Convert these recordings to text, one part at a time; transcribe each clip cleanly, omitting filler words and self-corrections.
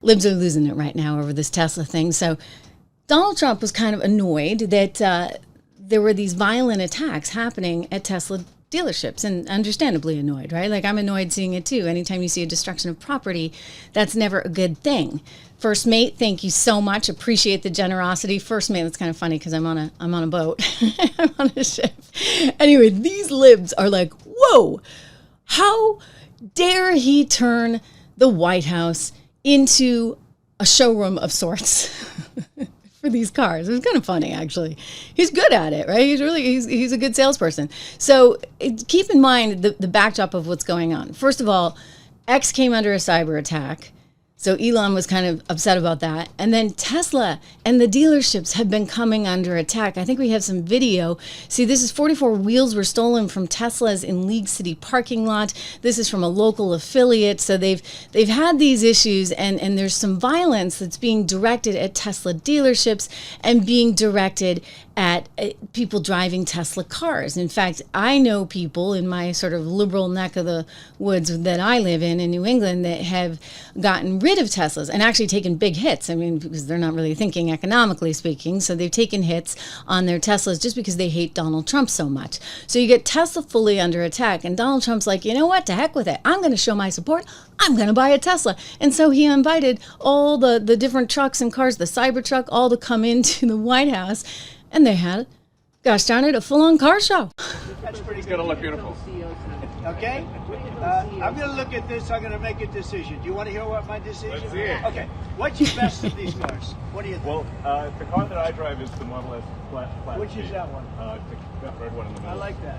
Libs are losing it right now over this Tesla thing. So Donald Trump was kind of annoyed that there were these violent attacks happening at Tesla dealerships, and understandably annoyed, right? Like, I'm annoyed seeing it too. Anytime you see a destruction of property, that's never a good thing. First mate, thank you so much. Appreciate the generosity. First mate, that's kind of funny because I'm on a boat. I'm on a ship. Anyway, these libs are like, whoa, how dare he turn the White House into a showroom of sorts for these cars. It was kind of funny, actually. He's good at it, right? He's a good salesperson. So keep in mind the backdrop of what's going on. First of all, X came under a cyber attack. So Elon was kind of upset about that. And then Tesla and the dealerships have been coming under attack. I think we have some video. See, this is 44 wheels were stolen from Teslas in League City parking lot. This is from a local affiliate. So they've had these issues, and there's some violence that's being directed at Tesla dealerships and being directed at people driving Tesla cars. In fact, I know people in my sort of liberal neck of the woods that I live in New England that have gotten rid of Teslas and actually taken big hits. I mean, because they're not really thinking economically speaking. So they've taken hits on their Teslas just because they hate Donald Trump so much. So you get Tesla fully under attack, and Donald Trump's like, you know what, to heck with it. I'm going to show my support. I'm going to buy a Tesla. And so he invited all the different trucks and cars, the Cybertruck, all to come into the White House. And they had, gosh darn it, a full-on car show. That's pretty good. It's going to look beautiful. Okay? I'm going to look at this. I'm going to make a decision. Do you want to hear what my decision is? Let's see it. Okay. What's your best of these cars? What do you think? Well, the car that I drive is the Model S flat. Which is that one? The red one in the middle. I like that.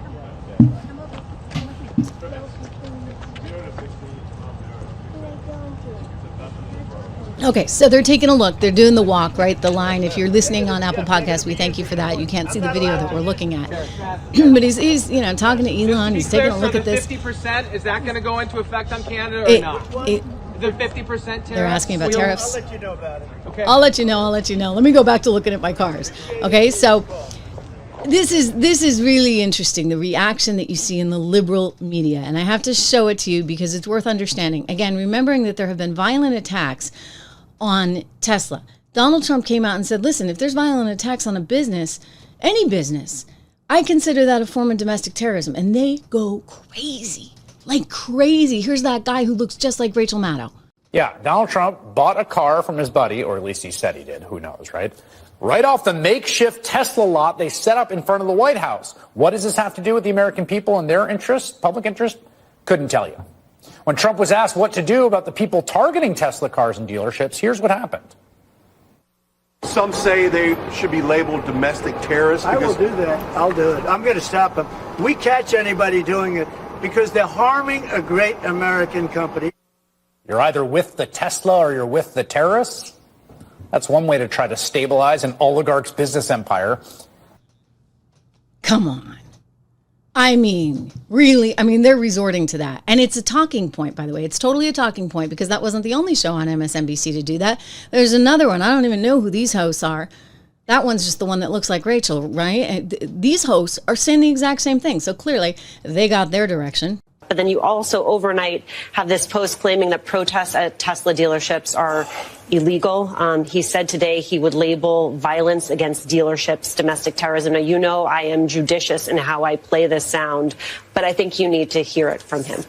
Okay, so they're taking a look. They're doing the walk, right? The line. If you're listening on Apple Podcasts, we thank you for that. You can't see the video that we're looking at. But he's talking to Elon. He's taking a look at this. 50%, is that going to go into effect on Canada or not? The 50% tariffs? They're asking about tariffs. I'll let you know about it. Okay. I'll let you know. Let me go back to looking at my cars. Okay, so this is really interesting, the reaction that you see in the liberal media. And I have to show it to you because it's worth understanding. Again, remembering that there have been violent attacks on Tesla. Donald Trump came out and said, listen, if there's violent attacks on a business, any business, I consider that a form of domestic terrorism. And they go crazy, like crazy. Here's that guy who looks just like Rachel Maddow. Yeah, Donald Trump bought a car from his buddy, or at least he said he did. Who knows, right? Right off the makeshift Tesla lot they set up in front of the White House. What does this have to do with the American people and their interest, public interest? Couldn't tell you. When Trump was asked what to do about the people targeting Tesla cars and dealerships, here's what happened. Some say they should be labeled domestic terrorists. I will do that. I'll do it. I'm going to stop them. We catch anybody doing it because they're harming a great American company. You're either with the Tesla or you're with the terrorists. That's one way to try to stabilize an oligarch's business empire. Come on. I mean, really, they're resorting to that. And it's a talking point, by the way. It's totally a talking point because that wasn't the only show on MSNBC to do that. There's another one. I don't even know who these hosts are. That one's just the one that looks like Rachel, right? And these hosts are saying the exact same thing. So clearly they got their direction. But then you also overnight have this post claiming that protests at Tesla dealerships are illegal. He said today he would label violence against dealerships domestic terrorism. Now, you know I am judicious in how I play this sound, but I think you need to hear it from him.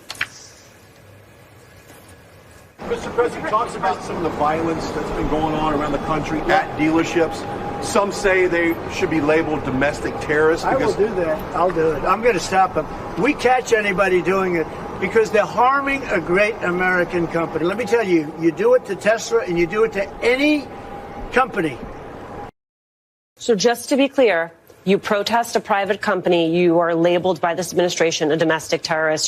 Mr. President talks about some of the violence that's been going on around the country at dealerships. Some say they should be labeled domestic terrorists. I will do that. I'll do it. I'm going to stop them. We catch anybody doing it because they're harming a great American company. Let me tell you, you do it to Tesla and you do it to any company. So just to be clear, you protest a private company, you are labeled by this administration a domestic terrorist.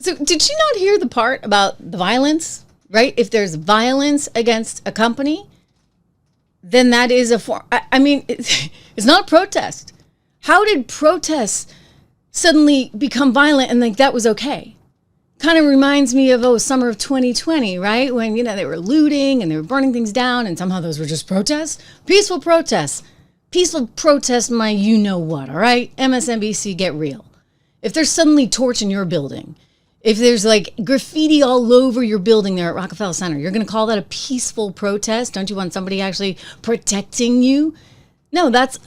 So did you not hear the part about the violence, right? If there's violence against a company, then that is a form. It's not a protest. How did protests suddenly become violent and like that was okay? Kind of reminds me of summer of 2020, right? When, they were looting and they were burning things down and somehow those were just protests. Peaceful protests. Peaceful protests, my you-know-what, all right? MSNBC, get real. If there's suddenly torch in your building, If there's like graffiti all over your building there at Rockefeller Center, you're going to call that a peaceful protest? Don't you want somebody actually protecting you? No, that's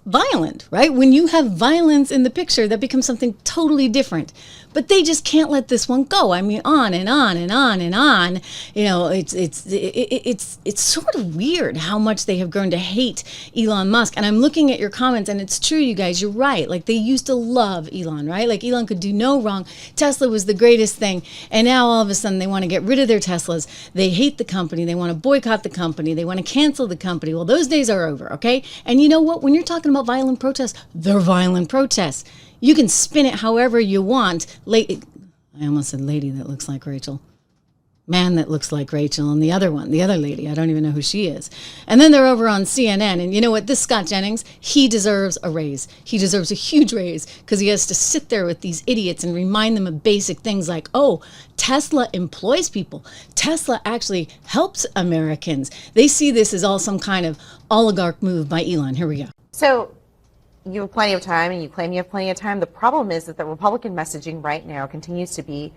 violent, right? When you have violence in the picture, that becomes something totally different. But they just can't let this one go. I mean, on and on and on and on. You know, it's sort of weird how much they have grown to hate Elon Musk. And I'm looking at your comments, and it's true, you guys. You're right. Like, they used to love Elon, right? Like, Elon could do no wrong. Tesla was the greatest thing. And now all of a sudden they want to get rid of their Teslas. They hate the company. They want to boycott the company. They want to cancel the company. Well, those days are over, okay? And you know what? When you're talking about violent protests, they're violent protests. You can spin it however you want. I almost said lady that looks like Rachel. Man that looks like Rachel. And the other lady, I don't even know who she is. And then they're over on CNN. And you know what? This Scott Jennings, he deserves a raise. He deserves a huge raise because he has to sit there with these idiots and remind them of basic things like, oh, Tesla employs people. Tesla actually helps Americans. They see this as all some kind of oligarch move by Elon. Here we go. So you have plenty of time, and you claim you have plenty of time. The problem is that the Republican messaging right now continues to be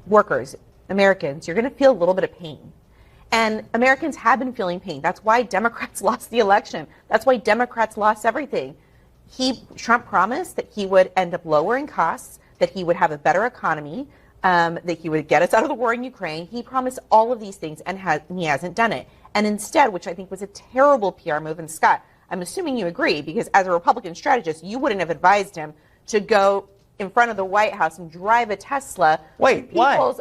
workers, Americans, you're going to feel a little bit of pain. And Americans have been feeling pain. That's why Democrats lost the election. That's why Democrats lost everything. Trump promised that he would end up lowering costs, that he would have a better economy, that he would get us out of the war in Ukraine. He promised all of these things, and he hasn't done it. And instead, which I think was a terrible PR move, and Scott, I'm assuming you agree, because as a Republican strategist, you wouldn't have advised him to go in front of the White House and drive a Tesla. Wait, why?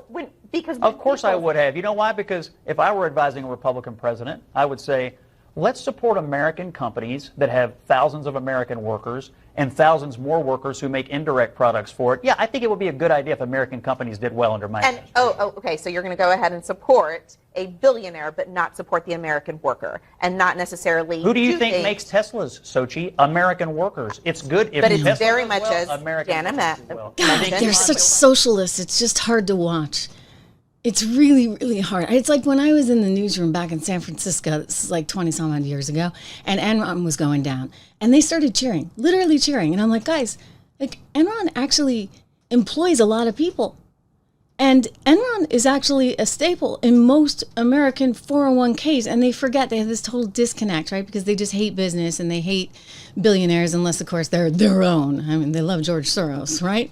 Because of course I would have. You know why? Because if I were advising a Republican president, I would say, let's support American companies that have thousands of American workers and thousands more workers who make indirect products for it. Yeah, I think it would be a good idea if American companies did well under my administration. Okay, so you're going to go ahead and support a billionaire, but not support the American worker, and not necessarily. Who do you think makes Teslas, Sochi? American workers. It's good if. But it's Tesla very much well, as American Jana met. God, they're such socialists. It's just hard to watch. It's really, really hard. It's like when I was in the newsroom back in San Francisco, this is like 20 some odd years ago, and Enron was going down, and they started cheering, literally cheering. And I'm like, guys, like Enron actually employs a lot of people. And Enron is actually a staple in most American 401ks, and they forget they have this total disconnect, right? Because they just hate business and they hate billionaires, unless, of course, they're their own. I mean, they love George Soros, right?